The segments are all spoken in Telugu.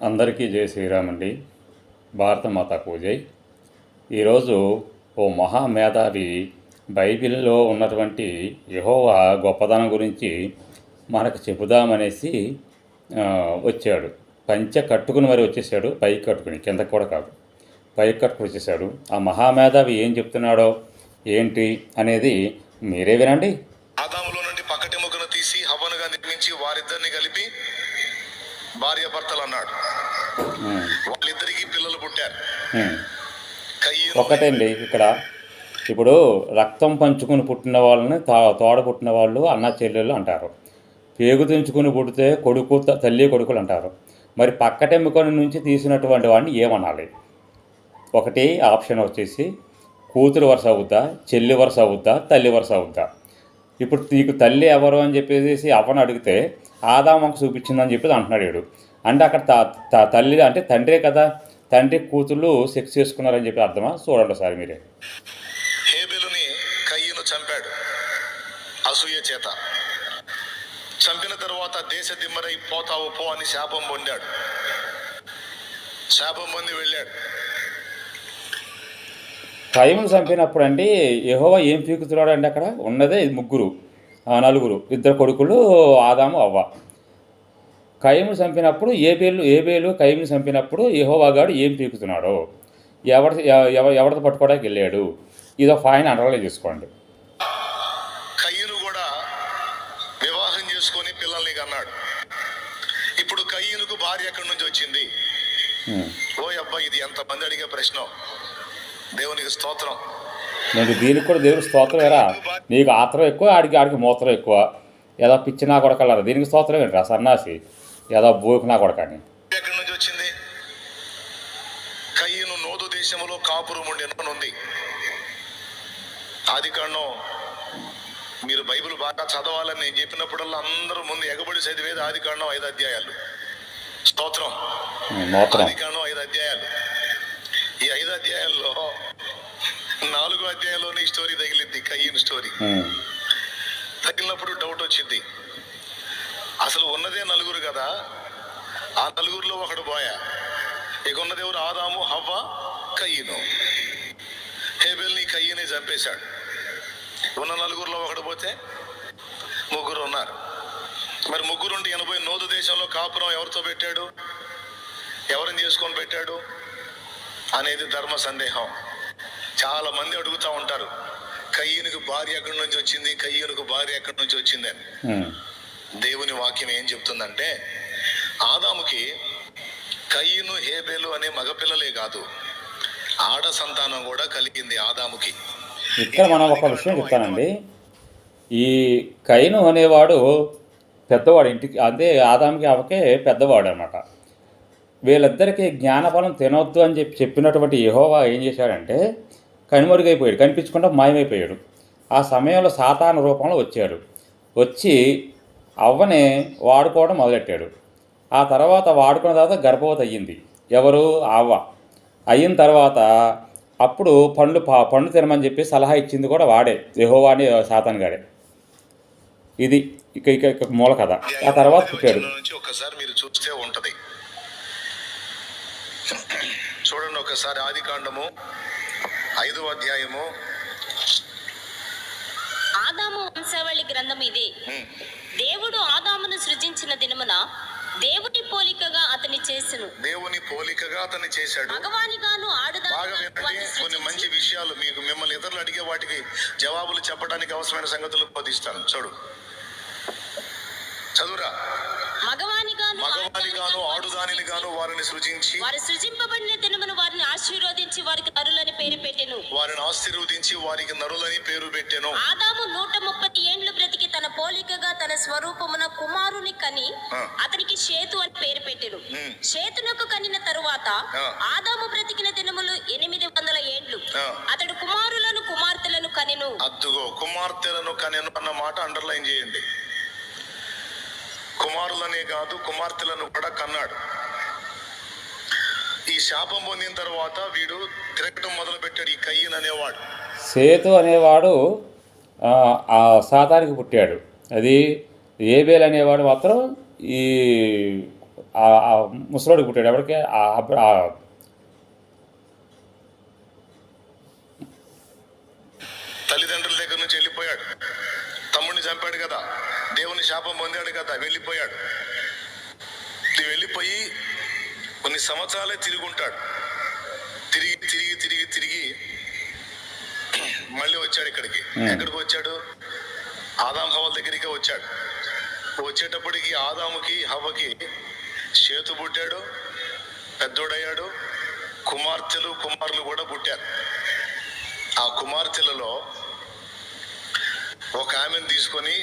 అందరికీ జై శ్రీరామ్ అండి. భారత మాతాకు జై. ఈరోజు ఓ మహామేధావి బైబిల్లో ఉన్నటువంటి యెహోవా గొప్పదనం గురించి మనకు చెబుదామనేసి వచ్చాడు. పంచె కట్టుకుని మరి వచ్చేసాడు, పైకి కట్టుకుని, కిందకు కూడా కాదు, పైకి కట్టుకుని వచ్చేసాడు. ఆ మహామేధావి ఏం చెప్తున్నాడో ఏంటి అనేది మీరే వినండి. ఆదాములో నుండి పక్కటెముకను తీసి హవ్వనుగా నిర్మించి వారిద్దరిని కలిపి భార్య భర్తలు అన్నాడు. వాళ్ళిద్దరికి పిల్లలు పుట్టారు. ఒకటండి, ఇక్కడ ఇప్పుడు రక్తం పంచుకుని పుట్టిన వాళ్ళని తోడ పుట్టిన వాళ్ళు అన్న చెల్లెళ్ళు అంటారు. పేగు తెంచుకుని పుడితే కొడుకు తల్లి కొడుకులు అంటారు. మరి పక్కటెముకని నుంచి తీసినటువంటి వాడిని ఏమనాలి? ఒకటి ఆప్షన్ వచ్చేసి కూతురు వరుస అవుద్దా, చెల్లి వరుస అవుద్దా, తల్లి వరుస అవుద్దా. ఇప్పుడు నీకు తల్లి ఎవరు అని చెప్పేసి అవ్వను అడిగితే ఆదాముకు చూపించిందని చెప్పేసి అంటున్నాడు. అంటే అక్కడ తల్లి అంటే తండ్రే కదా, తండ్రి కూతుళ్ళు సెక్స్ చేసుకున్నారని చెప్పి అర్థమా? చూడండి సార్ మీరే. హేబెలుని కయ్యను చంపాడు అసూయ చేత. చంపిన తర్వాత దేశ దిమ్మరై పోతావు పో అని శాపం పొందాడు. శాపం పొంది వెళ్ళాడు. కయ్యను చంపినప్పుడు అండి యెహోవా ఏం పీకుతున్నాడు అండి? అక్కడ ఉన్నదే నలుగురు, ఇద్దరు కొడుకులు ఆదాము అవ్వ. కయ్యను చంపినప్పుడు ఏబేలు కయ్యను చంపినప్పుడు యెహోవా గాడు ఏం పీకుతున్నాడో, ఎవరితో పట్టుకోవడానికి వెళ్ళాడు, ఇదో ఫైన్ అండర్లైన్ చేసుకోండి. కయ్యను కూడా వివాహం చేసుకొని పిల్లల్ని కన్నాడు. ఇప్పుడు కయ్యనుకు భార్య ఎక్కడి నుంచి వచ్చింది? ఓ అబ్బా, ఇది ఎంతమంది అడిగే ప్రశ్న. దేవునికి స్తోత్రం. నేను దీనికి కూడా దేవునికి స్తోత్రం ఎరా. నీకు ఆత్రం ఎక్కువ, ఆడికి మూత్రం ఎక్కువ. ఏదో పిచ్చి నా కొడకలరా, దీనికి స్తోత్రం ఏంట్రా సన్నాసి, ఏదో బోకు నా కొడకని. ఎక్కడి నుంచి వచ్చింది? కయ్యను నోదు దేశంలో కాపురం ఉంది. ఆదికాండం మీరు బైబిల్ బాగా చదవాలని నేను చెప్పినప్పుడల్లా అందరూ ముందు ఎగబడి చదివేది ఆదికాండం 5 అధ్యాయాలు. స్తోత్రం. ఆదికాండం 5 అధ్యాయాలు. ఈ 5 అధ్యాయాల్లో 4 అధ్యాయాల్లోనే ఈ స్టోరీ తగిలింది, కయ్యను స్టోరీ. తగిలినప్పుడు డౌట్ వచ్చింది, అసలు ఉన్నదే నలుగురు కదా, ఆ నలుగురిలో ఒకడు పోయా, ఇక ఉన్నది ఎవరు? ఆదాము, హవ్వ, కయ్యను. హేబెల్ని కయ్యనే చంపేశాడు. ఉన్న నలుగురిలో ఒకడు పోతే ముగ్గురు ఉన్నారు. మరి ముగ్గురుండి 80 నోదు దేశంలో కాపురం ఎవరితో పెట్టాడు, ఎవరిని చేసుకొని పెట్టాడు అనేది ధర్మ సందేహం. చాలా మంది అడుగుతూ ఉంటారు, కయ్యనుకు భార్య ఎక్కడి నుంచి వచ్చింది, కయ్యనుకు భార్య ఎక్కడి నుంచి వచ్చింది అని. దేవుని వాక్యం ఏం చెప్తుందంటే, ఆదాముకి కయ్యను హేబెలు అనే మగపిల్లలే కాదు, ఆడ సంతానం కూడా కలిగింది ఆదాముకి. ఇక్కడ మనం ఒక విషయం చెప్తానండి. ఈ కయ్యను అనేవాడు పెద్దవాడు, ఇంటికి అదే ఆదాముకి అవకే పెద్దవాడు అనమాట. వీళ్ళిద్దరికీ జ్ఞానఫలం తినొద్దు అని చెప్పినటువంటి యెహోవా ఏం చేశాడంటే కనుమరుగైపోయాడు, కనిపించకుండా మాయమైపోయాడు. ఆ సమయంలో సాతాను రూపంలో వచ్చాడు. వచ్చి అవ్వని వాడుకోవడం మొదలెట్టాడు. ఆ తర్వాత వాడుకున్న తర్వాత గర్భవతి అయ్యింది. ఎవరు? అవ్వ. అయిన తర్వాత అప్పుడు పండు తినమని చెప్పి సలహా ఇచ్చింది కూడా వాడే, యెహోవా అని సాతాను గాడే. ఇది ఇక మూల కథ. ఆ తర్వాత పుట్టాడు. ఒకసారి మీరు చూస్తే ఉంటది, చూడండి ఒకసారి. ఆదికాండము 5వ అధ్యాయము. ఆదాము వంశావళి గ్రంథం ఇది. దేవుడు ఆదామును సృజించిన దినమున దేవుని పోలికగా అతని చేసెను. దేవుని పోలికగా అతన్ని చేశాడు. మగవానిగాను ఆడదానిగాను. కొన్ని మంచి విషయాలు మీకు మిమ్మల్ని ఇతరులు అడిగే వాటికి జవాబులు చెప్పడానికి అవసరమైన సంగతులు బోధిస్తాను. చదువురా. మగవానిగాను ఆడుదానిగాను వారిని సృజించి, వారు సృజింపబడిన దినమున వారిని ఆశీర్వదించి వారికి నరులని పేరు పెట్టెను. వారిని ఆశీర్వదించి వారికి నరులని పేరు పెట్టెను. ఆదాము 130 ఏండ్లు బ్రతికి తన పోలికగా తన స్వరూపమున కుమారుని కని అతనికి షేతు అని పేరు పెట్టెను. షేతునకు కనిన తరువాత ఆదాము బ్రతికిన దినములు 800 ఏండ్లు. అతడు కుమారులను కుమార్తెలను కనెను. అద్దుగో, కుమార్తెలను కనెను అన్న మాట అండర్లైన్ చేయండి. కుమారులనే కాదు, కుమార్తెలను కూడా కన్నాడు. ఈ శాపం పొందిన తర్వాత వీడు తిరగటం మొదలు పెట్టాడు. ఈ కయ్యను అనేవాడు, సేతు అనేవాడు సాతానికి పుట్టాడు. అది ఏబేల్ అనేవాడు మాత్రం ఈ ఆ ముసలోడికి పుట్టాడు. ఎవరికి తల్లిదండ్రుల దగ్గర నుంచి వెళ్ళిపోయాడు. తమ్ముడిని చంపాడు కదా, దేవుని శాపం పొందాడు కదా, వెళ్ళిపోయాడు. వెళ్ళిపోయి కొన్ని సంవత్సరాలే తిరుగుంటాడు. తిరిగి తిరిగి తిరిగి తిరిగి మళ్ళీ వచ్చాడు ఇక్కడికి. ఎక్కడికి వచ్చాడు? ఆదాం హవ్వల దగ్గరికి వచ్చాడు. వచ్చేటప్పటికి ఆదాముకి హవ్వకి షేతు పుట్టాడు, పెద్దోడయ్యాడు. కుమారులు కూడా పుట్టారు. ఆ కుమార్తెలలో ఒక ఆమెను తీసుకొని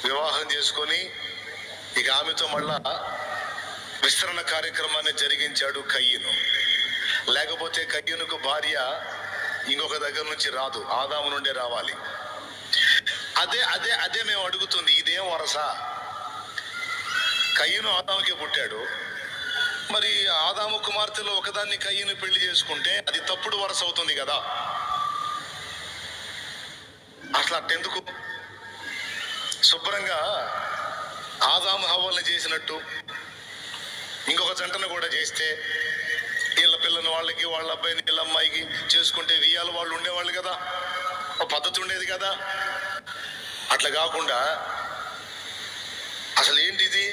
వివాహం చేసుకొని ఇక ఆమెతో మళ్ళా విస్తరణ కార్యక్రమాన్ని జరిగించాడు కయ్యను. లేకపోతే కయ్యనుకు భార్య ఇంకొక దగ్గర నుంచి రాదు, ఆదాము నుండే రావాలి. అదే అదే అదే మేము అడుగుతుంది, ఇదేం వరస? కయ్యను ఆదాముకే పుట్టాడు, మరి ఆదాము కుమార్తెలో ఒకదాన్ని కయ్యను పెళ్లి చేసుకుంటే అది తప్పుడు వరస అవుతుంది కదా. అట్లా అట్టెందుకు? శుభ్రంగా ఆదాము హవ్వల్ని చేసినట్టు ఇంకొక జంటను కూడా చేస్తే వీళ్ళ పిల్లని వాళ్ళకి, వాళ్ళ అబ్బాయిని వీళ్ళ అమ్మాయికి చేసుకుంటే వియ్యాలు వాళ్ళు ఉండేవాళ్ళు కదా, ఒక పద్ధతి ఉండేది కదా. అట్లా కాకుండా అసలు ఏంటిది?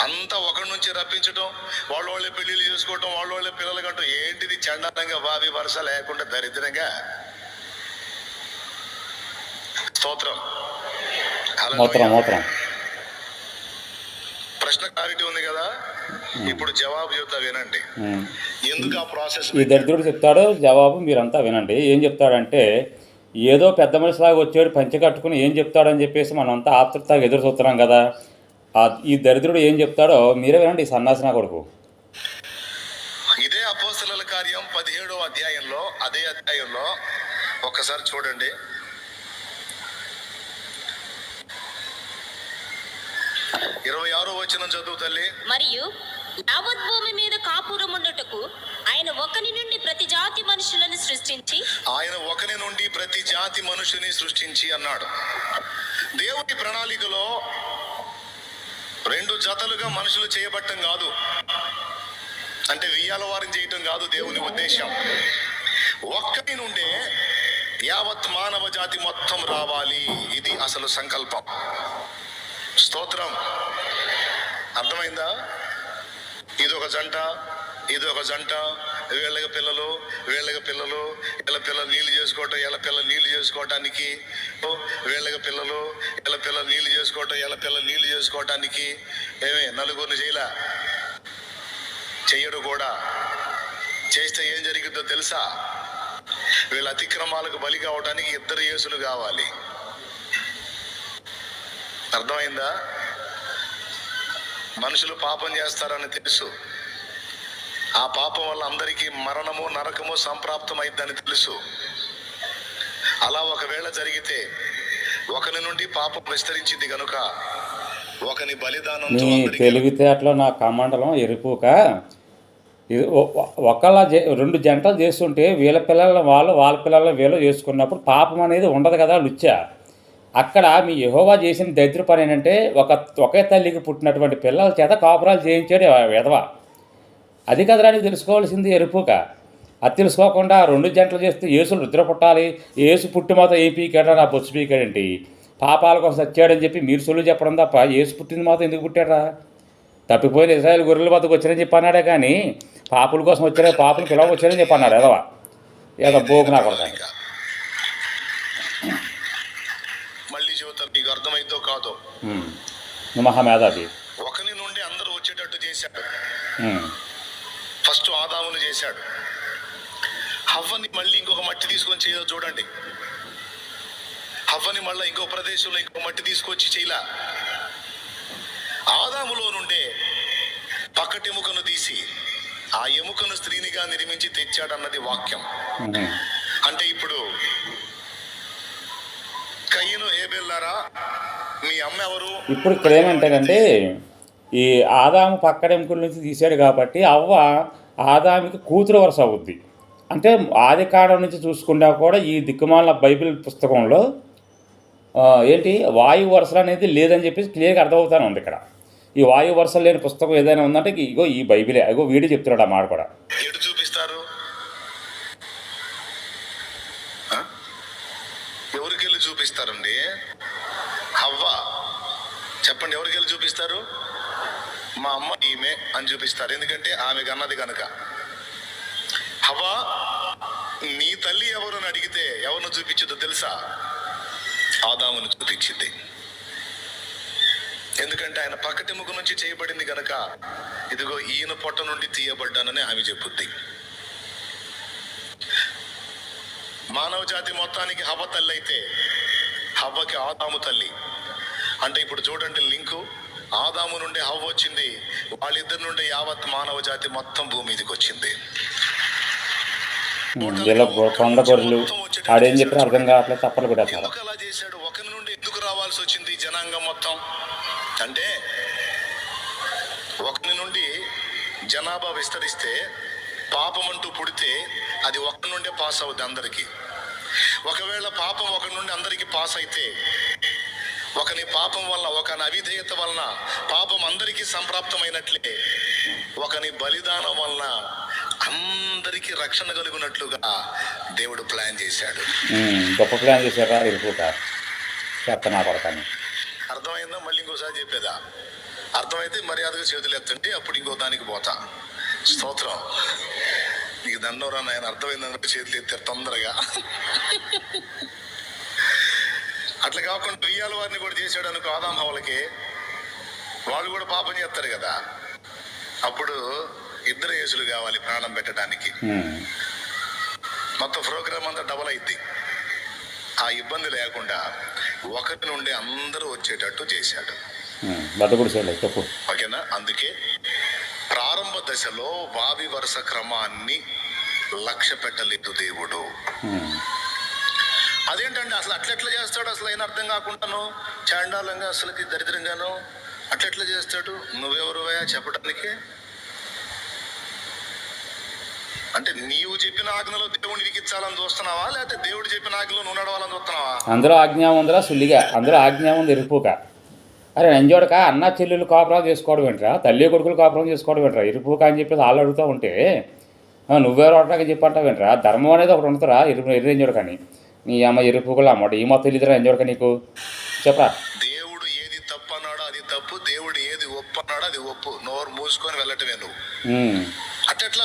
అంతా ఒకరి నుంచి రప్పించడం, వాళ్ళే పెళ్లిళ్ళు చేసుకోవటం, వాళ్ళే పిల్లలు కంటూ ఏంటిది? చండాలంగా వావి వరుస లేకుండా దరిద్రంగా. స్తోత్రం. ప్రశ్న క్లారిటీ ఉంది కదా? ఇప్పుడు జవాబు చెప్తా వినండి. ఎందుకు ఆ ప్రాసెస్? ఈ దరిద్రుడు చెప్తాడు జవాబు, మీరంతా వినండి. ఏం చెప్తాడంటే, ఏదో పెద్ద మనిషిలాగా వచ్చాడు పంచె కట్టుకుని ఏం చెప్తాడని చెప్పేసి మనం అంతా ఆతృతగా ఎదురు చూస్తున్నాం కదా. ఈ దరిద్రుడు ఏం చెప్తాడో మీరే వినండి. ఈ సన్నాసిన కొడుకు. ఇదే అపోస్తలుల కార్యం 17వ అధ్యాయంలో, అదే అధ్యాయంలో ఒక్కసారి చూడండి. 26వ వచనం చదువు తల్లి. మరియు యావత్ భూమి మీద కాపురం ఉండుటకు ఆయన ఒకని నుండి ప్రతి జాతి మనుషుని సృష్టించి అన్నాడు. దేవుని ప్రణాళికలో రెండు జతలుగా మనుషులు చేయబట్టం కాదు, అంటే వియ్యాల వారిని చేయటం కాదు దేవుని ఉద్దేశం. ఒక్కడి నుండే యావత్ మానవ జాతి మొత్తం రావాలి, ఇది అసలు సంకల్పం. స్తోత్రం. అర్థమైందా? ఇదొక జంట, ఇదొక జంట, వీళ్ళకి పిల్లలు, వీళ్ళకి పిల్లలు, వీళ్ళ పిల్లలు నీళ్ళు చేసుకోవటం, వీళ్ళ పిల్లలు నీళ్ళు చేసుకోవటానికి, వీళ్ళకి పిల్లలు, వీళ్ళ పిల్లలు నీళ్ళు చేసుకోవటం, వీళ్ళ పిల్లలు నీళ్ళు చేసుకోవటానికి నలుగురిని చెయ్యడు కూడా. చేస్తే ఏం జరిగిందో తెలుసా? వీళ్ళ అతిక్రమాలకు బలి కావటానికి 2 యేసులు కావాలి. అర్థమైందా? మనుషులు పాపం చేస్తారని తెలుసు, ఆ పాపం వల్ల అందరికీ మరణము, నరకము సంప్రాప్తం అయిద్దని తెలుసు. అలా ఒకవేళ జరిగితే ఒకని నుండి పాపం విస్తరించింది కనుక ఒకని బలిదానం. తెలివితేటలో నా కమండలం ఎరుపుక. ఒకళ్ళ 2 జంటలు చేస్తుంటే వీళ్ళ పిల్లల వాళ్ళు, వాళ్ళ పిల్లల వీళ్ళు చేసుకున్నప్పుడు పాపం అనేది ఉండదు కదా లుచ్చా. అక్కడ మీ యెహోవా చేసిన దరిద్ర పని ఏంటంటే, ఒకే తల్లికి పుట్టినటువంటి పిల్లల చేత కాపురాలు చేయించాడు విధవ. అది కదరా నీకు తెలుసుకోవాల్సింది ఎరుపుక. అది తెలుసుకోకుండా 2 జంటలు చేస్తే యేసులు రుద్ర పుట్టాలి, యేసు పుట్టి మాత్రం ఏం పీకాడా, నా బొచ్చు పీకాడేంటి, పాపాల కోసం చచ్చాడని చెప్పి మీరు సొల్లు చెప్పడం తప్ప యేసు పుట్టింది మాత్రం ఎందుకు పుట్టాడా? తప్పిపోయిన ఇశ్రాయేలు గొర్రెల వద్దకు వచ్చారని చెప్పి అన్నాడే కానీ పాపుల కోసం వచ్చారే, పాపులు పిల్లలకు వచ్చారని చెప్పి అన్నాడు ఎదవా. ఏదో బోకు నా కొడతా. మళ్ళీ చెబుతాను, నీకు అర్థమైందో కాదో. మహామేధావి. ఒకని నుండి అందరూ వచ్చేటట్టు చేశాడు. ఫస్ట్ ఆదామును చేశాడు. హవ్వని మళ్ళీ ఇంకొక మట్టి తీసుకొని చేయదో చూడండి. హవ్వని మళ్ళీ ఇంకో ప్రదేశంలో ఇంకో మట్టి తీసుకొచ్చి చేయలా. ఆదాములో నుండే పక్కటి ఎముకను తీసి ఆ ఎముకను స్త్రీనిగా నిర్మించి తెచ్చాడన్నది వాక్యం. అంటే ఇప్పుడు కయ్యను హేబెల్లారా, మీ అమ్మ ఎవరు? ఇప్పుడు ఇక్కడ ఏమంటారంటే, ఈ ఆదాము పక్కడెముకల నుంచి తీశాడు కాబట్టి అవ్వ ఆదాముకి కూతురు వరుస అవుద్ది. అంటే ఆది కాండం నుంచి చూసుకున్నా కూడా ఈ దిక్కుమాల బైబిల్ పుస్తకంలో ఏంటి వాయు వరుసలు అనేది లేదని చెప్పేసి క్లియర్గా అర్థమవుతానే ఉంది ఇక్కడ. ఈ వాయు వరుసలు లేని పుస్తకం ఏదైనా ఉందంటే ఇగో ఈ బైబిలే. అగో వీడు చెప్తున్నాడు ఆ మాట కూడా. ఎటు చూపిస్తారు? ఎవరికెళ్ళి చూపిస్తారండి? హవ్వ. చెప్పండి, ఎవరికెళ్ళి చూపిస్తారు? మా అమ్మ ఈమె అని చూపిస్తారు. ఎందుకంటే ఆమెకు అన్నది కనుక. హవ్వ, నీ తల్లి ఎవరు అని అడిగితే ఎవరిని చూపించదో తెలుసా? ఆదామును చూపించింది. ఎందుకంటే ఆయన పక్కటెముక నుంచి చేయబడింది గనక, ఇదిగో ఈయన పొట్ట నుండి తీయబడ్డానని ఆమె చెప్పుద్ది. మానవ జాతి మొత్తానికి హవ్వ తల్లి అయితే హవ్వకి ఆదాము తల్లి. అంటే ఇప్పుడు చూడండి లింకు, ఆదాము నుండి హవ్వ వచ్చింది, వాళ్ళిద్దరి నుండి యావత్ మానవ జాతి మొత్తం భూమి మీదకి వచ్చింది. కొండ గొర్రెలు ఆడేం చెప్పారు అర్థం కావట్లేదు, తప్పలు కూడా. ఎందుకు అలా చేశాడు? ఒకరి నుండి ఎందుకు రావాల్సి వచ్చింది జనాంగం మొత్తం? అంటే ఒకరి నుండి జనాభా విస్తరిస్తే, పాపం అంటూ పుడితే అది ఒకరి నుండే పాస్ అవుద్ది అందరికి. ఒకవేళ పాపం ఒకరి నుండి అందరికి పాస్ అయితే, ఒకని పాపం వలన, ఒకని అవిధేయత వలన పాపం అందరికీ సంప్రాప్తమైనట్లే ఒకని బలిదానం వలన అందరికీ రక్షణ కలుగునట్లుగా దేవుడు ప్లాన్ చేశాడు. గొప్ప ప్లాన్ చేశారా? చెప్తా పడతాను. అర్థమైందా? మళ్ళీ ఇంకోసారి చెప్పేదా? అర్థమైతే మర్యాదగా చేతులు ఎత్తండి, అప్పుడు ఇంకో దానికి పోతా. స్తోత్రం. నీకు దండోరా నాయన, అర్థమైందని చేతులు ఎత్తారు తొందరగా. అట్లా కాకుండా దెయ్యాల వారిని కూడా చేశాడు అనుకో ఆదాం హవ్వలకి, వాళ్ళు కూడా పాపం చేస్తారు కదా. అప్పుడు ఇద్దరు యేసులు కావాలి ప్రాణం పెట్టడానికి. మొత్తం ప్రోగ్రామ్ అంతా డబల్ అయింది. ఆ ఇబ్బంది లేకుండా ఒకరి నుండి అందరూ వచ్చేటట్టు చేశాడు. ఓకేనా? అందుకే ప్రారంభ దశలో వావి వరుస క్రమాన్ని లక్ష్య పెట్టలేదు దేవుడు. అదేంటంటే అసలు అట్లెట్లా చేస్తాడు? అసలు అయిన అర్థం కాకుండాను, చాండాలంగా, అసలుకి దరిద్రంగాను అట్లెట్లా చేస్తాడు? నువ్వెవరువయా చెప్పడానికి? అంటే నీవు చెప్పిన ఆజ్ఞలో దేవుడిని ఇరికించాలని చూస్తున్నావా, లేకపోతే దేవుడు చెప్పిన ఆజ్ఞలో నువ్వు నడవాలని చూస్తున్నావా? అందరూ ఆజ్ఞ ఉందిరా సుల్లిగా, అందరూ ఆజ్ఞ ఉంది ఇరుపుక. అరే నంజోడక, అన్న చెల్లెలు కాపురం చేసుకోవడం ఏంట్రా, తల్లి కొడుకులు కాపురం చేసుకోవడం ఏంట్రా, ఇరుపుక అని చెప్పేసి వాళ్ళు అడుగుతూ ఉంటే నువ్వెవరు అడగని చెప్పంటావు ఏంట్రా? ధర్మం అనేది ఒకటి ఉంటుందిరా, ఎర్రంజోడకని. నీ అమ్మ ఎరుపుకలు అమ్మట ఈ మొత్తం తెలియదురా ఎంజోడక నీకు, చెప్పరా? దేవుడు ఏది తప్పు అన్నాడో అది తప్పు, దేవుడు ఏది ఒప్పు అన్నాడో అది ఒప్పు. నోరు మూసుకొని వెళ్ళటమే నువ్వు. అట్లా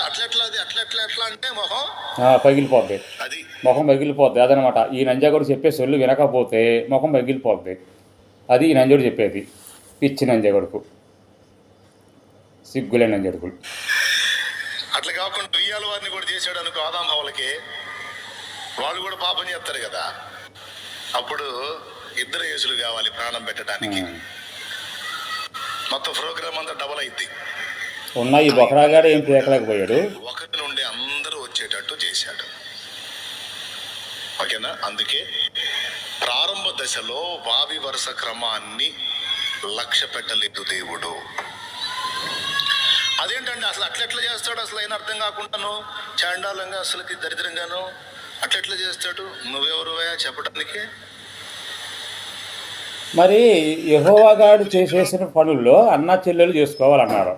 అంటే మొహం పగిలిపోద్ది, మొహం పగిలిపోద్ది. అదనమాట ఈ నంజాగోడు చెప్పే సొల్లు వినకపోతే మొహం పగిలిపోద్ది. అది ఈ నంజోడు చెప్పేది. పిచ్చి నంజాగోడుకు, సిగ్గులే నంజాడుకులు. అట్లా కాకుండా దెయ్యాల వారిని కూడా చేశాడు అనుకో ఆదాం హవ్వలకి, వాళ్ళు కూడా పాపం చేస్తారు కదా. అప్పుడు ఇద్దరు యేసులు కావాలి ప్రాణం పెట్టడానికి. మొత్తం ప్రోగ్రామ్ అంతా డబల్ అయింది. ఉన్న ఈ బొకరాగాడు ఏం పీకలేకపోయాడు. ఒకరి నుండి అందరూ వచ్చేటట్టు చేశాడు. ఓకేనా? అందుకే ప్రారంభ దశలో వావి వరుస క్రమాన్ని లక్ష్య పెట్టలేదు దేవుడు. అదేంటంటే అసలు అట్లెట్లా చేస్తాడు? అసలు అయిన అర్థం కాకుండాను, చాండాలంగా, అసలుకి దరిద్రంగాను అట్లెట్లా చేస్తాడు? నువ్వెవరువయా చెప్పడానికి? మరి యెహోవాగాడు చేసేసిన పనుల్లో అన్నా చెల్లెలు చేసుకోవాలన్నారు.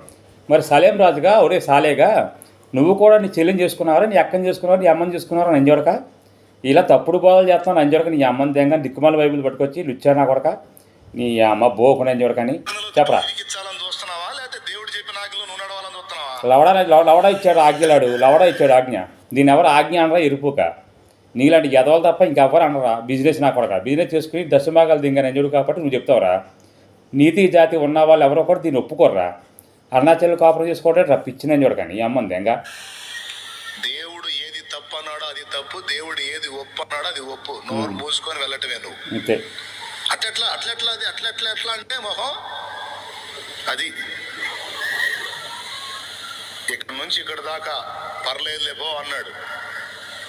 మరి సలేం రాజుగా, ఒరే సాలేగా, నువ్వు కూడా నీ చెల్లిని చేసుకున్నావరా, నీ అక్కని చేసుకున్నావు, నీ అమ్మని చేసుకున్నారా నంజోడక? ఇలా తప్పుడు బోధలు చేస్తాను నంజోడక. నీ అమ్మని దెంగ దిక్కుమాల బైబిల్ పట్టుకొచ్చి లుచ్చానా కొడక, నీ అమ్మ బోకు నంజోడకని చెప్పరా? లవడా ఇచ్చాడు ఆజ్ఞలాడు, లవడా ఇచ్చాడు ఆజ్ఞ. దీని ఎవరు ఆజ్ఞ అనరా? ఇరుపుక. నీలాంటి ఎదవలు తప్ప ఇంకెవ్వరు అనరా? బిజినెస్ నా కొడక, బిజినెస్ చేసుకుని దశభాగాలు దింగ నంజోడు కాబట్టి నువ్వు చెప్తావురా? నీతి జాతి ఉన్న వాళ్ళు ఎవరో కూడా దీన్ని ఒప్పుకోర్రా. అరుణాచల్ కాపురం చేసుకోవడం రప్పించిన చూడకండి ఈ అమ్మంది ఇంకా. దేవుడు ఏది తప్పు అన్నాడో అది తప్పు, దేవుడు ఏది ఒప్పు అన్నాడో అది ఒప్పు. నోరు మూసుకొని వెళ్ళటమే నువ్వు. అంతే. అట్లా అంటే మొహం అది. ఇక్కడ నుంచి ఇక్కడ దాకా పర్లేదులే పో అన్నాడు,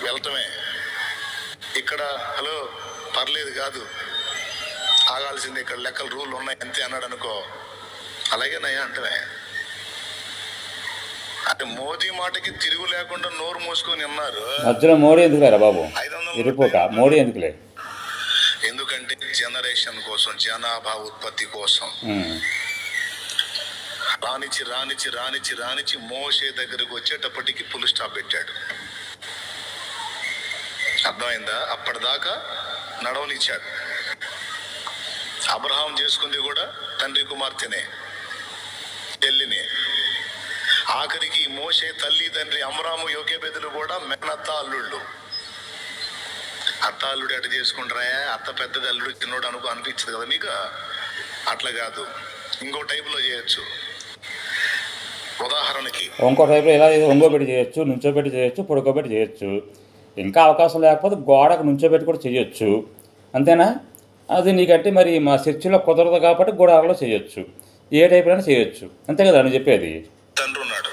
వెళ్తమే. ఇక్కడ హలో పర్లేదు కాదు, ఆగాల్సింది, ఇక్కడ లెక్కలు రూల్ ఉన్నాయి అంతే అన్నాడు అనుకో, అలాగేనయ్యా అంటమే. అంటే మోదీ మాటకి తిరుగు లేకుండా నోరు మూసుకొని ఉన్నారు. మధ్యలో మోడీ ఎందుకులేరా బాబు? మోడీ ఎందుకులే? ఎందుకంటే జనరేషన్ కోసం, జనాభా ఉత్పత్తి కోసం రానిచ్చి మోషే దగ్గరకు వచ్చేటప్పటికి ఫుల్ స్టాప్ పెట్టాడు. అర్థమైందా? అప్పటిదాకా నడవనిచ్చాడు. అబ్రహాం చేసుకుంది కూడా తండ్రి కుమార్తెనే, చెల్లినే. ఆఖరికి మోషే తల్లి తండ్రి అమ్రాము యోకేబెదులు కూడా మేనత్త అల్లుళ్ళు. అత్త అల్లుడు అటు చేసుకుంటారా? అత్త పెద్దది, అల్లుడు చిన్నోడు అనిపించదు కదా మీకు? అట్లా కాదు, ఇంకో టైపులో చేయొచ్చు. ఉదాహరణకి ఇంకో టైపులో ఇలా ఒంగోబెట్టి చేయొచ్చు, నుంచోబెట్టి చేయొచ్చు, పొడుకోబెట్టి చేయొచ్చు. ఇంకా అవకాశం లేకపోతే గోడకు నుంచోబెట్టి కూడా చేయొచ్చు. అంతేనా? అది నీకంటే మరి మా చర్చిలో కుదరదు కాబట్టి గోడలో చేయొచ్చు. ఏ టైపులో చేయొచ్చు. అంతే కదా నువ్వు చెప్పేది? తండ్రి ఉన్నాడు,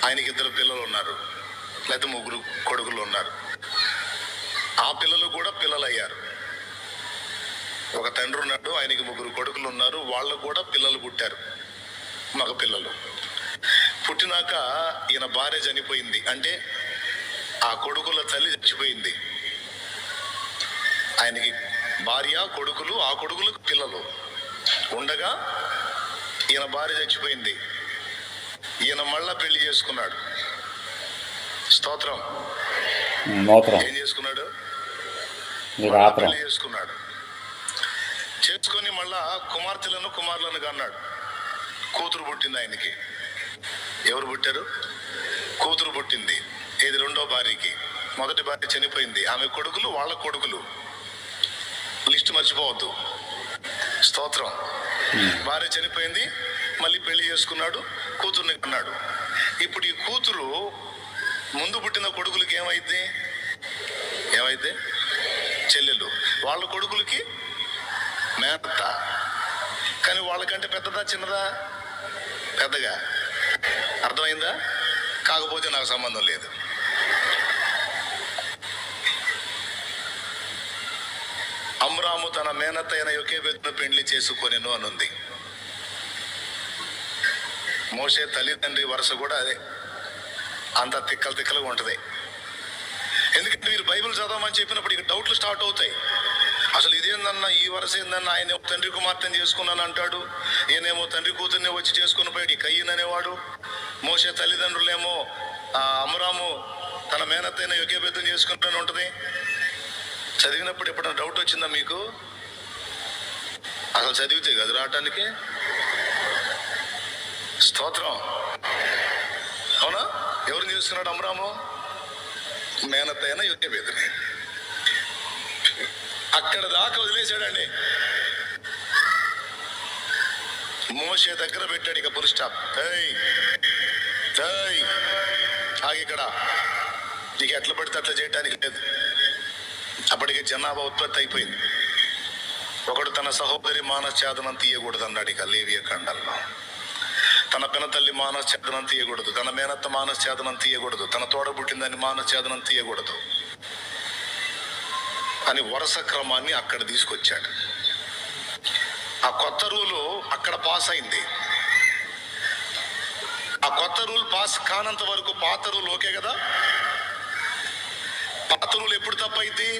ఆయనకి 2 పిల్లలు ఉన్నారు, లేకపోతే 3 కొడుకులు ఉన్నారు. ఆ పిల్లలు కూడా పిల్లలు అయ్యారు. ఒక తండ్రి ఉన్నాడు, ఆయనకి 3 కొడుకులు ఉన్నారు, వాళ్ళకు కూడా పిల్లలు పుట్టారు, మగ పిల్లలు. పుట్టినాక ఈయన భార్య చనిపోయింది, అంటే ఆ కొడుకుల తల్లి చచ్చిపోయింది. ఆయనకి భార్య, కొడుకులు, ఆ కొడుకులకు పిల్లలు ఉండగా ఈయన భార్య చచ్చిపోయింది. ఈయన మళ్ళా పెళ్లి చేసుకున్నాడు. స్తోత్రం. ఏం చేసుకున్నాడు? పెళ్లి చేసుకున్నాడు. చేసుకొని మళ్ళా కుమారులను కన్నాడు. కూతురు పుట్టింది ఆయనకి. ఎవరు పుట్టారు? కూతురు పుట్టింది. ఇది 2వ భార్యకి. మొదటి భార్య చనిపోయింది, ఆమె కొడుకులు, వాళ్ళ కొడుకులు. లిస్ట్ మర్చిపోవద్దు. స్తోత్రం. భార్య చనిపోయింది, మళ్ళీ పెళ్లి చేసుకున్నాడు, కూతుర్ని కన్నాడు. ఇప్పుడు ఈ కూతురు ముందు పుట్టిన కొడుకులకి ఏమైంది? చెల్లెలు. వాళ్ళ కొడుకులకి మేనత్త. కానీ వాళ్ళకంటే పెద్దదా చిన్నదా? పెద్దగా. అర్థమైందా? కాకపోతే నాకు సంబంధం లేదు. అమ్రాము తన మేనత్త అయిన యోకేబెదును పెండ్లి చేసుకొనెను అనుంది. మోషే తల్లిదండ్రి వరుస కూడా అదే, అంత తిక్కలుగా ఉంటుంది. ఎందుకంటే మీరు బైబిల్ చదవమని చెప్పినప్పుడు ఇక డౌట్లు స్టార్ట్ అవుతాయి. అసలు ఇదేందన్నా, ఈ వరుస ఏందన్నా? ఆయన తండ్రి కుమార్తెను చేసుకున్నాను అంటాడు, ఈయనేమో తండ్రి కూతుర్నే వచ్చి చేసుకుని పోయాడు ఈ కయ్యన్ అనేవాడు. మోషే తల్లిదండ్రులేమో అమ్రాము తన మేనత్త అయిన యోకేబెదును చేసుకుంటానే ఉంటుంది. చదివినప్పుడు ఎప్పుడైనా డౌట్ వచ్చిందా మీకు? అసలు చదివితే కదా రావటానికి. స్తోత్రం. అవునా? ఎవరిని చేసుకున్నాడు అమ్రాము? మేనత్త అయిన యోకేబెదుని. అక్కడ దాకా వదిలేశాడండి. మోషే దగ్గర పెట్టాడు ఇక ఫుల్ స్టాప్. ఆగిక్కడ నీకు ఎట్లా పడితే అట్లా చేయడానికి లేదు. అప్పటికి జనాభా ఉత్పత్తి అయిపోయింది. ఒకడు తన సహోదరి మానశ్చాదనం తీయకూడదు అన్నాడు ఇక లేవియ ఖండంలో. తన పినతల్లి మానశ్చాదనం తీయకూడదు, తన మేనత్త మానశ్చాదనం తీయకూడదు, తన తోడబుట్టిందని మానశ్చాదనం తీయకూడదు అని వరుస క్రమాన్ని అక్కడ తీసుకొచ్చాడు. ఆ కొత్త రూలు అక్కడ పాస్ అయింది. ఆ కొత్త రూల్ పాస్ కానంత వరకు పాత రూల్ ఓకే కదా. పాత రూల్ ఎప్పుడు తప్పైంది?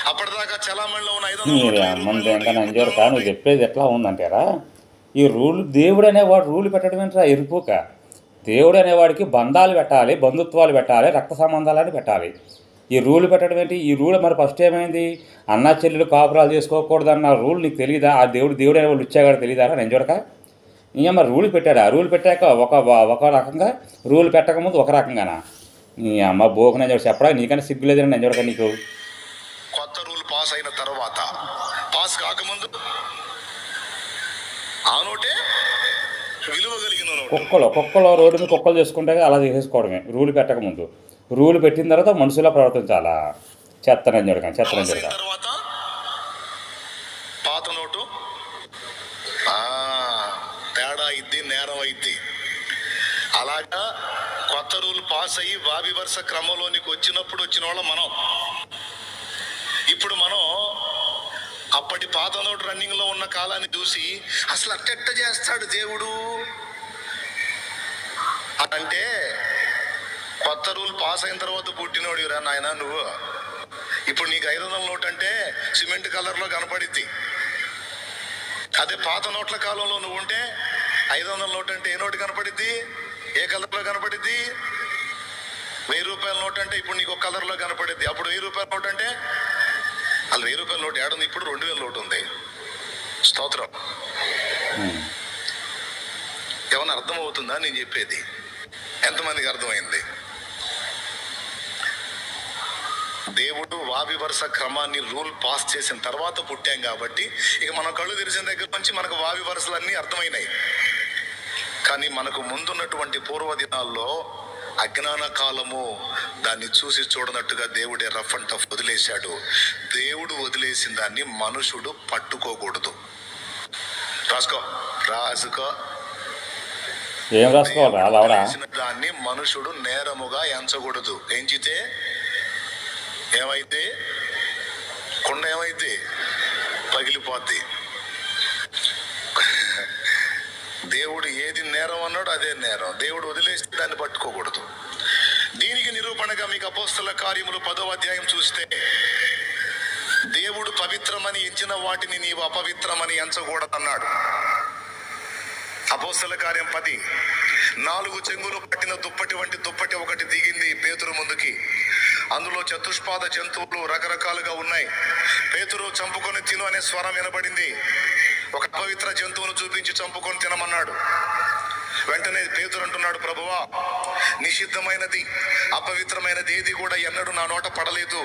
అప్పటిదాకా చలామణిలో ఉన్న 500 నువ్వు చెప్పేది ఎట్లా ఉందంటారా? ఈ రూల్ దేవుడు అనేవాడు రూల్ పెట్టడం ఏంటరా ఎరుపుక? దేవుడు అనేవాడికి బంధాలు పెట్టాలి, బంధుత్వాలు పెట్టాలి, రక్త సంబంధాలని పెట్టాలి. ఈ రూల్ పెట్టడం ఏంటి? ఈ రూల్ మరి ఫస్ట్ ఏమైంది? అన్నా చెల్లెలు కాపురాలు చేసుకోకూడదన్న రూల్ నీకు తెలియదా? ఆ దేవుడు అనేవాళ్ళు ఇచ్చాగాడు తెలియదా? నేను చూడక నీ అమ్మ రూల్ పెట్టాడు. ఆ రూల్ పెట్టాక ఒక రకంగా, రూల్ పెట్టకముందు ఒక రకంగానా? నీ అమ్మ బోకునే చెప్పడా నీకన్నా సిగ్గులేదని నేను చూడక నీకు. కొత్త రూల్ పాస్ అయిన తర్వాత, పాస్ కాకముందు ఆ నోటే విలువ కలిగిన కుక్కలు రోడ్డు మీద కుక్కలు చేసుకుంటే అలా చేసుకోవడమే రూల్ పెట్టకముందు. రూల్ పెట్టిన తర్వాత మనుషులా ప్రవర్తించాలా? చెత్తనని చూడక తర్వాత పాత నోటు తేడా ఇద్ది, నేరం అయిద్ది. అలాగా కొత్త రూల్ పాస్ అయ్యి వావి వరుస క్రమంలోనికి వచ్చిన వాళ్ళం మనం. ఇప్పుడు మనం అప్పటి పాత నోటు రన్నింగ్ లో ఉన్న కాలాన్ని చూసి అసలు అట్టెట్ట చేస్తాడు దేవుడు అంటే, కొత్త రూల్ పాస్ అయిన తర్వాత పుట్టినోడు రా నాయన నువ్వు. ఇప్పుడు నీకు 500 నోట్ అంటే సిమెంట్ కలర్ లో కనపడిద్ది. అదే పాత నోట్ల కాలంలో నువ్వు ఉంటే 500 నోట్ అంటే ఏ నోటు కనపడిద్ది, ఏ కలర్లో కనపడిద్ది? 1000 రూపాయల నోట్ అంటే ఇప్పుడు నీకు ఒక కలర్లో కనపడిద్ది. అప్పుడు 1000 రూపాయల నోట్ అంటే అసలు 1000 రూపాయల నోట్ ఏడుంది? ఇప్పుడు 2000 నోట్ ఉంది. స్తోత్రం. ఏమన్నా అర్థమవుతుందా నేను చెప్పేది? ఎంతమందికి అర్థమైంది? దేవుడు వావి వరుస క్రమాన్ని రూల్ పాస్ చేసిన తర్వాత పుట్టాం కాబట్టి ఇక మన కళ్ళు తెరిచిన దగ్గర నుంచి మనకు వావి వరుసలన్నీ అర్థమైనాయి. కానీ మనకు ముందున్నటువంటి పూర్వ దినాల్లో అజ్ఞాన కాలము, దాన్ని చూసి చూడనట్టుగా దేవుడే రఫ్ అండ్ టఫ్ వదిలేశాడు. దేవుడు వదిలేసిన దాన్ని మనుషుడు పట్టుకోకూడదు. రాసుకో ఏం రాసుకోవాలి? దాన్ని మనుషుడు నేరముగా ఎంచకూడదు. ఎంచితే ఏమైతే కొండ ఏమైతే పగిలిపోద్ది. దేవుడు ఏది నేరం అన్నాడు అదే నేరం. దేవుడు వదిలేసి దాన్ని పట్టుకోకూడదు. దీనికి నిరూపణగా మీకు అపోస్తల కార్యములు 10వ అధ్యాయం చూస్తే, దేవుడు పవిత్రమని ఎంచిన వాటిని నీవు అపవిత్రమని ఎంచకూడదన్నాడు. అపోస్తల కార్యం 10, 4 చెంగులు పట్టిన దుప్పటి వంటి దుప్పటి ఒకటి దిగింది పేతురు ముందుకి. అందులో చతుష్పాద జంతువులు రకరకాలుగా ఉన్నాయి. పేతురు చంపుకొని తిను అనే స్వరం వినబడింది. ఒక పవిత్ర జంతువును చూపించి చంపుకొని తినమన్నాడు. వెంటనే పేతురు అంటున్నాడు, ప్రభువా, నిషిద్ధమైనది అపవిత్రమైనది ఏది కూడా ఎన్నడూ నా నోట పడలేదు,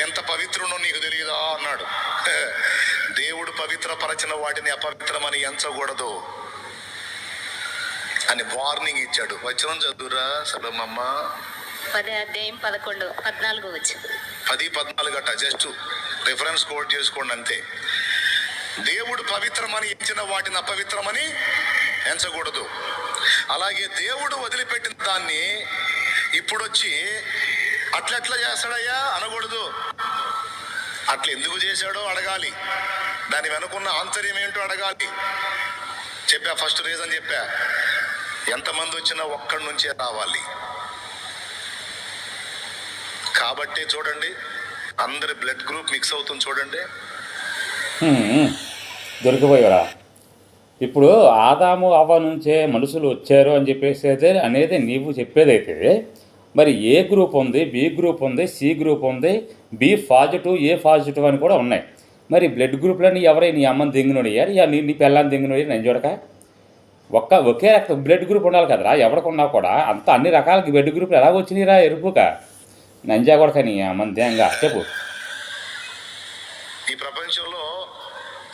ఎంత పవిత్రునో నీకు తెలియదా అన్నాడు. దేవుడు పవిత్రపరచిన వాటిని అపవిత్రమని ఎంచకూడదు అని వార్నింగ్ ఇచ్చాడు. వచనం చదువురా సలమమ్మ. 10వ అధ్యాయం 11, 14 వచ్చింది. 10, 14 గట్ట జస్ట్ రిఫరెన్స్ కోడ్ చేసుకోండి అంతే. దేవుడు పవిత్రమని ఎంచిన వాటిని అపవిత్రమని ఎంచకూడదు. అలాగే దేవుడు వదిలిపెట్టిన దాన్ని ఇప్పుడు వచ్చి అట్లెట్లా చేస్తాడయ్యా అనకూడదు. అట్లా ఎందుకు చేశాడో అడగాలి. దాని వెనుకున్న ఆంతర్యం ఏంటో అడగాలి. చెప్పా, ఫస్ట్ రీజన్ చెప్పా. ఎంతమంది వచ్చినా ఒక్కడి నుంచే రావాలి. కాబట్టి చూడండి, అందరి బ్లడ్ గ్రూప్ మిక్స్ అవుతుంది చూడండి. దొరికిపోయారా? ఇప్పుడు ఆదాము అవ్వ నుంచే మనుషులు వచ్చారు అని చెప్పేసి అనేది నీవు చెప్పేదైతే, మరి ఏ గ్రూప్ ఉంది, బి గ్రూప్ ఉంది, సి గ్రూప్ ఉంది, బి పాజిటివ్, ఏ పాజిటివ్ అని కూడా ఉన్నాయి. మరి బ్లడ్ గ్రూప్లని ఎవరైనా నీ అమ్మని దింగినోడియారు, ఇక నీ పిల్లని దింగినోడి నేను చూడక ఒకే రకం బ్లడ్ గ్రూప్ ఉండాలి కదరా. ఎవరికున్నా కూడా అంత అన్ని రకాల బ్లడ్ గ్రూపులు ఎలాగ వచ్చినాయిరా ఎరుపుక నంజా కూడా నీ అమ్మని దేంగా చెప్పు. ఈ ప్రపంచంలో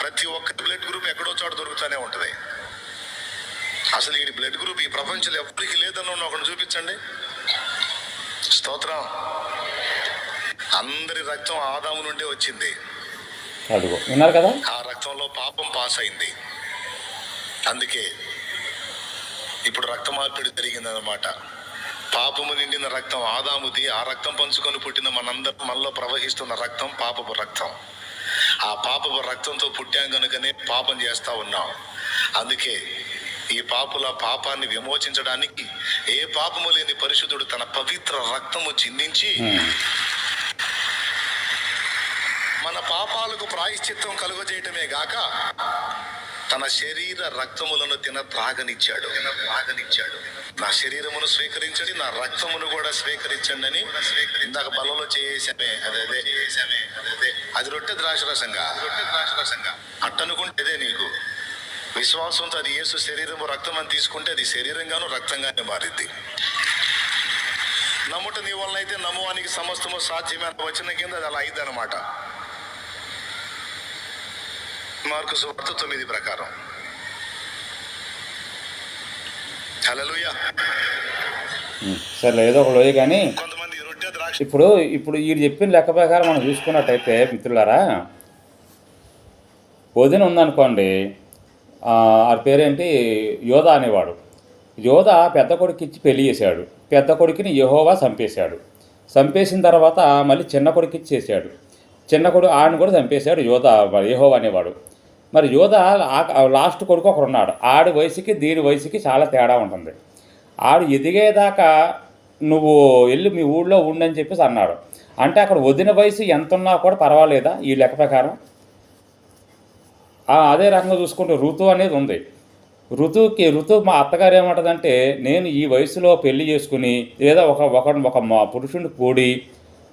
ప్రతి ఒక్క బ్లడ్ గ్రూప్ ఎక్కడో చోట దొరుకుతూనే ఉంటుంది. అసలు ఈ బ్లడ్ గ్రూప్ ఈ ప్రపంచంలో ఎవరికి లేదన్న ఒకటి చూపించండి. స్తోత్రం. అందరి రక్తం ఆదాము నుండి వచ్చింది. అదిగో విన్నారు కదా, ఆ రక్తంలో పాపం పాస్ అయింది. అందుకే ఇప్పుడు రక్త మార్పిడి జరిగిందనమాట. పాపము నిండిన రక్తం ఆదాముది. ఆ రక్తం పంచుకొని పుట్టిన మనందరం మనలో ప్రవహిస్తున్న రక్తం పాపపు రక్తం. ఆ పాపపు రక్తంతో పుట్టాం కనుకనే పాపం చేస్తా ఉన్నాం. అందుకే ఈ పాపుల పాపాన్ని విమోచించడానికి ఏ పాపము లేని పరిశుద్ధుడు తన పవిత్ర రక్తము చిందించి మన పాపాలకు ప్రాయశ్చిత్తం కలుగజేయటమే గాక తన శరీర రక్తములను త్రాగనిచ్చాడు. నా శరీరమును స్వీకరించండి, నా రక్తమును కూడా స్వీకరించండి అని ఇందాక బలలో చేసామే. అది రొట్టె ద్రాక్షరసంగా అట్టనుకుంటే అదే నీకు విశ్వాసంతో అది యేసు శరీరము రక్తం అని తీసుకుంటే అది శరీరంగాను రక్తంగానే మారింది. నమ్ముట నీ వలన అయితే నమ్మువానికి సమస్తము సాధ్యమే అని వచ్చిన కింద అది అలా అయింది అనమాట. మార్కు సువార్త 9 ప్రకారం. హల్లెలూయా. సరే ఏదో ఒక లోయ. కానీ కొంతమంది రొట్టె ద్రాక్ష ఇప్పుడు వీరు చెప్పిన లెక్క ప్రకారం మనం చూసుకున్నట్టయితే మిత్రులారా, వదిన ఉందనుకోండి, ఆ పేరేంటి యోధ అనేవాడు. యోధ పెద్ద కొడుకు ఇచ్చి పెళ్లి చేశాడు. పెద్ద కొడుకుని యెహోవా చంపేశాడు. చంపేసిన తర్వాత మళ్ళీ చిన్న కొడుకు ఇచ్చేసాడు. చిన్న కొడుకు ఆడిని కూడా చంపేశాడు యోధ, యెహోవా అనేవాడు. మరి యోధ లాస్ట్ కొడుకు ఒకడు ఉన్నాడు. ఆడి వయసుకి దీని వయసుకి చాలా తేడా ఉంటుంది. ఆడు ఎదిగేదాకా నువ్వు వెళ్ళి మీ ఊళ్ళో ఉండని చెప్పేసి అన్నాడు. అంటే అక్కడ వదిన వయసు ఎంత ఉన్నా కూడా పర్వాలేదా ఈ లెక్క ప్రకారం? అదే రకంగా చూసుకుంటే ఋతు అనేది ఉంది. ఋతు మా అత్తగారు ఏమంటుందంటే, నేను ఈ వయసులో పెళ్లి చేసుకుని లేదా ఒక పురుషుడిని కూడి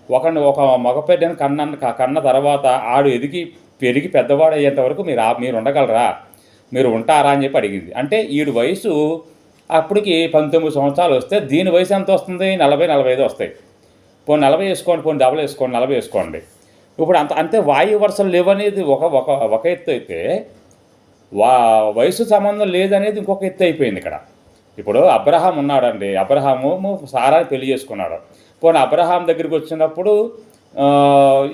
ఒక మగపెడ్డని కన్న తర్వాత ఆడు ఎదిగి పెరిగి పెద్దవాడు అయ్యేంత వరకు మీరు ఉండగలరా, మీరు ఉంటారా అని చెప్పి అడిగింది. అంటే ఈడు వయసు అప్పటికి 19 సంవత్సరాలు వస్తే దీని వయసు ఎంత వస్తుంది? 40-45 వస్తాయి. పోనీ 40 వేసుకోండి, పోనీ డబల్ వేసుకోండి, 40 వేసుకోండి. ఇప్పుడు అంతే వాయు వరుసలు లేవనేది ఒక ఎత్తు అయితే, వయసు సంబంధం లేదనేది ఇంకొక ఎత్తు అయిపోయింది ఇక్కడ. ఇప్పుడు అబ్రహాం ఉన్నాడండి, అబ్రహాము సారాని పెళ్లి చేసుకున్నాడు. పోనీ అబ్రహాం దగ్గరికి వచ్చినప్పుడు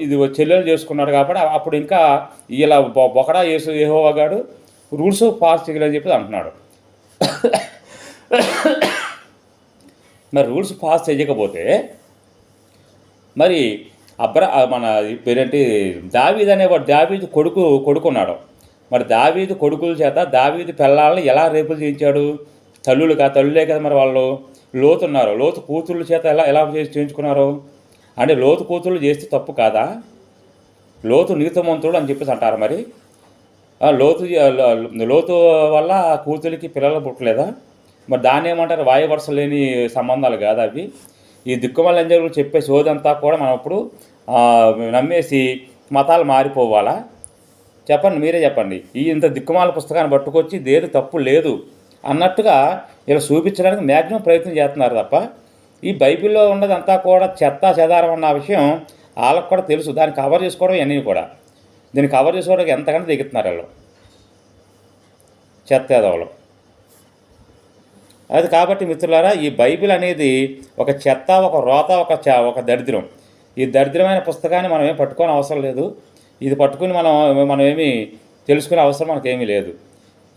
ఇది చెల్లెలు చేసుకున్నాడు కాబట్టి అప్పుడు ఇంకా ఇలా బొకడా యెహోవా గాడు రూల్స్ పాస్ చేయలేదని చెప్పి అంటున్నాడు. మరి రూల్స్ పాస్ చేయకపోతే మరి మన పేరేంటి దావీదు అనేవాడు, దావీదు కొడుకున్నాడు. మరి దావీదు కొడుకుల చేత దావీదు పిల్లల్ని ఎలా రేపులు చేయించాడు? తల్లులే కదా మరి వాళ్ళు. లోతు ఉన్నారు, లోతు కూతుళ్ళ చేత ఎలా చేయించుకున్నారు? అంటే లోతు కూతుళ్ళు చేస్తే తప్పు కాదా? లోతు నీతిమంతుడు అని చెప్పేసి అంటారు. మరి లోతు వల్ల కూతురికి పిల్లలు పుట్టలేదా? మరి దాన్ని ఏమంటారు? వాయు వరుస లేని సంబంధాలు కాదా అవి? ఈ దిక్కుమాల ఎంజాయ్ చెప్పే సోదంతా కూడా మనం ఇప్పుడు నమ్మేసి మతాలు మారిపోవాలా? చెప్పండి, మీరే చెప్పండి. ఇంత దిక్కుమాల పుస్తకాన్ని పట్టుకొచ్చి దేని తప్పు లేదు అన్నట్టుగా ఇలా చూపించడానికి మ్యాక్సిమం ప్రయత్నం చేస్తున్నారు తప్ప ఈ బైబిల్లో ఉన్నదంతా కూడా చెత్త చెదారం అన్న విషయం వాళ్ళకు కూడా తెలుసు. దాన్ని కవర్ చేసుకోవడం ఇవన్నీ కూడా దీన్ని కవర్ చేసుకోవడానికి ఎంతగానో దిగుతున్నారు వాళ్ళు చెత్త ఎదవలు. అది కాబట్టి మిత్రులారా, ఈ బైబిల్ అనేది ఒక చెత్త, ఒక రోత, ఒక దరిద్రం. ఈ దరిద్రమైన పుస్తకాన్ని మనం ఏం పట్టుకోని అవసరం లేదు. ఇది పట్టుకుని మనం ఏమీ తెలుసుకునే అవసరం మనకేమీ లేదు.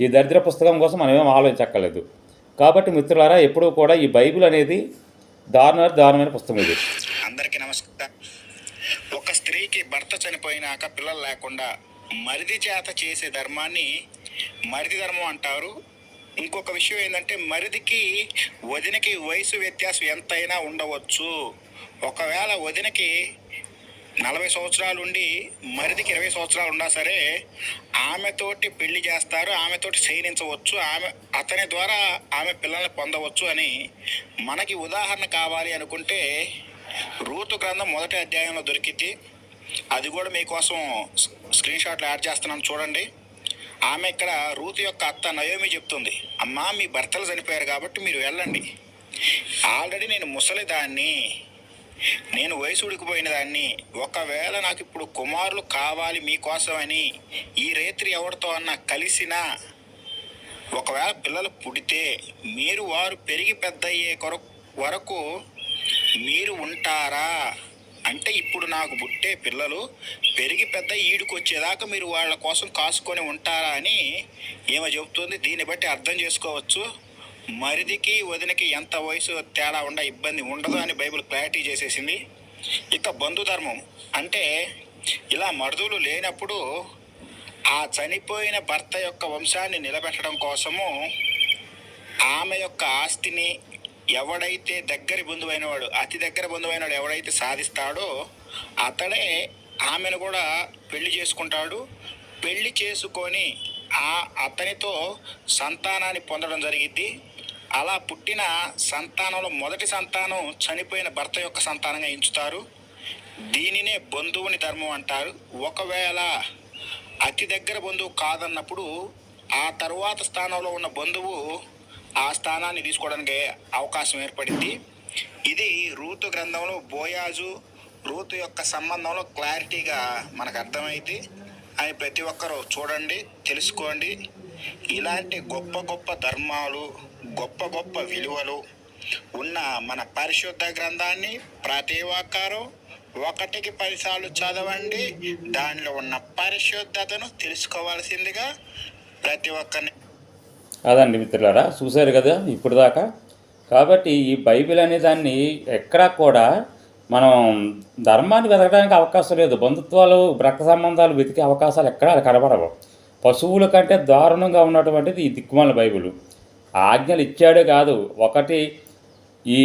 ఈ దరిద్ర పుస్తకం కోసం మనం ఏం ఆలోచించక్కర్లేదు. కాబట్టి మిత్రులారా, ఎప్పుడూ కూడా ఈ బైబిల్ అనేది దారుణమైన పుస్తకం ఇది. అందరికీ నమస్కారం. ఒక స్త్రీకి భర్త చనిపోయినాక పిల్లలు లేకుండా మరిది చేత చేసే ధర్మాన్ని మరిది ధర్మం అంటారు. ఇంకొక విషయం ఏంటంటే, మరిదికి వదినకి వయసు వ్యత్యాసం ఎంతైనా ఉండవచ్చు. ఒకవేళ వదినకి 40 సంవత్సరాలు ఉండి మరిదికి 20 సంవత్సరాలు ఉన్నా సరే ఆమెతోటి పెళ్లి చేస్తారు, ఆమెతోటి శయనించవచ్చు, అతని ద్వారా ఆమె పిల్లల్ని పొందవచ్చు అని మనకి ఉదాహరణ కావాలి అనుకుంటే రూతు గ్రంథం 1వ అధ్యాయంలో దొరికింది. అది కూడా మీకోసం స్క్రీన్ షాట్లో యాడ్ చేస్తున్నాను, చూడండి. ఆమె ఇక్కడ రూతు యొక్క అత్త నయోమి చెప్తుంది, అమ్మా మీ భర్తలు చనిపోయారు కాబట్టి మీరు వెళ్ళండి. ఆల్రెడీ నేను ముసలిదాన్ని, నేను వయసు ఉడికిపోయిన దాన్ని. ఒకవేళ నాకు ఇప్పుడు కుమారులు కావాలి మీకోసమని ఈ రేత్రి ఎవరితో అన్నా కలిసినా, ఒకవేళ పిల్లలు పుడితే వారు పెరిగి పెద్ద అయ్యే వరకు మీరు ఉంటారా? అంటే ఇప్పుడు నాకు పుట్టే పిల్లలు పెరిగి పెద్ద ఈడుకు వచ్చేదాకా మీరు వాళ్ళ కోసం కాసుకొని ఉంటారా అని ఏమో చెబుతుంది. దీన్ని బట్టి అర్థం చేసుకోవచ్చు మరిదికి వదినకి ఎంత వయసు తేడా ఇబ్బంది ఉండదు అని బైబిల్ క్లారిటీ చేసేసింది. ఇక బంధుధర్మం అంటే, ఇలా మరుదులు లేనప్పుడు ఆ చనిపోయిన భర్త యొక్క వంశాన్ని నిలబెట్టడం కోసము ఆమె యొక్క ఆస్తిని ఎవడైతే అతి దగ్గర బంధువైనవాడు ఎవడైతే సాధిస్తాడో అతడే ఆమెను కూడా పెళ్లి చేసుకుంటాడు. పెళ్లి చేసుకొని అతనితో సంతానాన్ని పొందడం జరిగిద్ది. అలా పుట్టిన సంతానంలో మొదటి సంతానం చనిపోయిన భర్త యొక్క సంతానంగా ఎంచుతారు. దీనినే బంధువుని ధర్మం అంటారు. ఒకవేళ అతి దగ్గర బంధువు కాదన్నప్పుడు ఆ తరువాత స్థానంలో ఉన్న బంధువు ఆ స్థానాన్ని తీసుకోవడానికి అవకాశం ఏర్పడింది. ఇది రూతు గ్రంథంలో బోయాజు రూతు యొక్క సంబంధంలో క్లారిటీగా మనకు అర్థమైంది అని ప్రతి ఒక్కరూ చూడండి, తెలుసుకోండి. ఇలాంటి గొప్ప గొప్ప ధర్మాలు, గొప్ప గొప్ప విలువలు ఉన్న మన పరిశుద్ధ గ్రంథాన్ని ప్రతి ఒక్కరూ 1కి 10 సార్లు చదవండి. దానిలో ఉన్న పరిశుద్ధతను తెలుసుకోవాల్సిందిగా ప్రతి ఒక్కరిని. అదండి మిత్రులారా, చూశారు కదా ఇప్పుడు దాకా. కాబట్టి ఈ బైబిల్ అనే దాన్ని ఎక్కడా కూడా మనం ధర్మాన్ని వెతకడానికి అవకాశం లేదు. బంధుత్వాలు, రక్త సంబంధాలు వెతికే అవకాశాలు ఎక్కడా కనబడవు. పశువుల కంటే దారుణంగా ఉన్నటువంటిది ఈ దిక్కుమాల బైబిల్. ఆజ్ఞలు ఇచ్చాడే కాదు, ఒకటి ఈ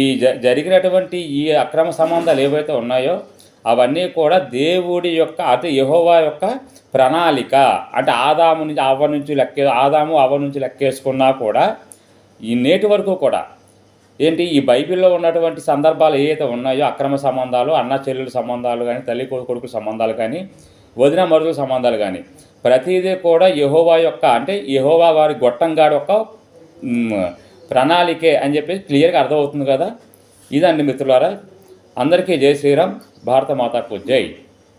జరిగినటువంటి ఈ అక్రమ సంబంధాలు ఏవైతే ఉన్నాయో అవన్నీ కూడా దేవుడి యొక్క అంటే యెహోవా యొక్క ప్రణాళిక. అంటే ఆదాము నుంచి లెక్కేసుకున్నా కూడా ఈ నేటి వరకు కూడా ఏంటి ఈ బైబిల్లో ఉన్నటువంటి సందర్భాలు ఏవైతే ఉన్నాయో అక్రమ సంబంధాలు, అన్న చెల్లెల సంబంధాలు కానీ, తల్లి కొడుకు సంబంధాలు కానీ, వదిన మరుదుల సంబంధాలు కానీ ప్రతిదీ కూడా యెహోవా యొక్క అంటే యెహోవా వారి గొట్టంగాడి యొక్క ప్రణాళికే అని చెప్పి క్లియర్గా అర్థమవుతుంది కదా. ఇదండి మిత్రులారా. అందరికీ జై శ్రీరామ్. భారత మాతాకు జై.